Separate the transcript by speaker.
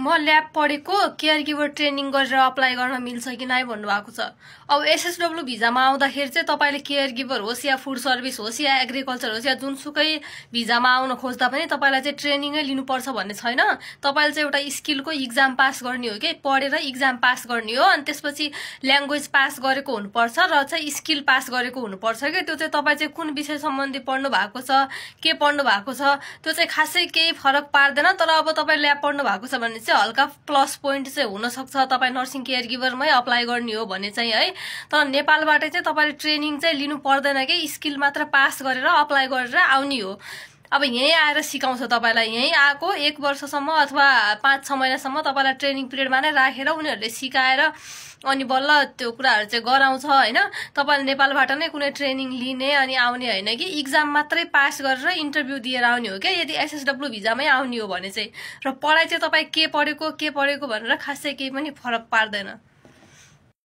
Speaker 1: म ल्याब पढेको care giver training गरेर अप्लाई गर्न मिल्छ कि नै भन्नुभएको छ। अब एसएसडब्ल्यू भिजामा आउँदाखेरि चाहिँ तपाईले केयर गिभर होस् या फुड सर्भिस होस् या एग्रिकल्चर होस् या जुनसुकै भिजामा आउन खोज्दा पनि तपाईलाई चाहिँ ट्रेनिङै लिनुपर्छ भन्ने छैन। तपाईले चाहिँ एउटा स्किलको इक्जाम पास गर्ने हो कि पढेर इक्जाम पास गर्ने हो, अनि त्यसपछि ल्याङ्ग्वेज पास गरेको हुनुपर्छ र चाहिँ स्किल पास गरेको हुनुपर्छ कि त्यो चाहिँ तपाईँ चाहिँ कुन विषय सम्बन्धी पढ्नु भएको छ, के पढ्नु भएको छ त्यो चाहिँ खासै केही फरक पार्दैन। तर अब तपाईँ ल्याब पढ्नु भएको छ भने चाहिँ हल्का प्लस पोइन्ट चाहिँ हुन सक्छ तपाईँ नर्सिङ केयर गिभरमै अप्लाई गर्ने हो भने चाहिँ है। तर नेपालबाट चाहिँ तपाईले ट्रेनिङ चाहिँ लिनु पर्दैन कि स्किल मात्र पास गरेर अप्लाई गरेर आउने हो। अब यही आएर सिकाउँछ तपाईलाई, यही आएको 1 वर्षसम्म अथवा 5-6 महिनासम्म तपाईलाई ट्रेनिङ पिरियडमा नै राखेर उनीहरूले सिकाएर अनि बल्ल त्यो कुराहरू चाहिँ गराउँछ हैन। तपाईले नेपालबाट नै कुनै ट्रेनिङ लिने अनि आउने हैन कि इक्जाम मात्रै पास गरेर इन्टरभ्यू दिएर आउने हो क्या यदि एसएसडब्ल्यू भिजामै आउने हो भने चाहिँ। र पढाइ चाहिँ तपाई के पढेको भनेर खासै केही पनि फरक पार्दैन।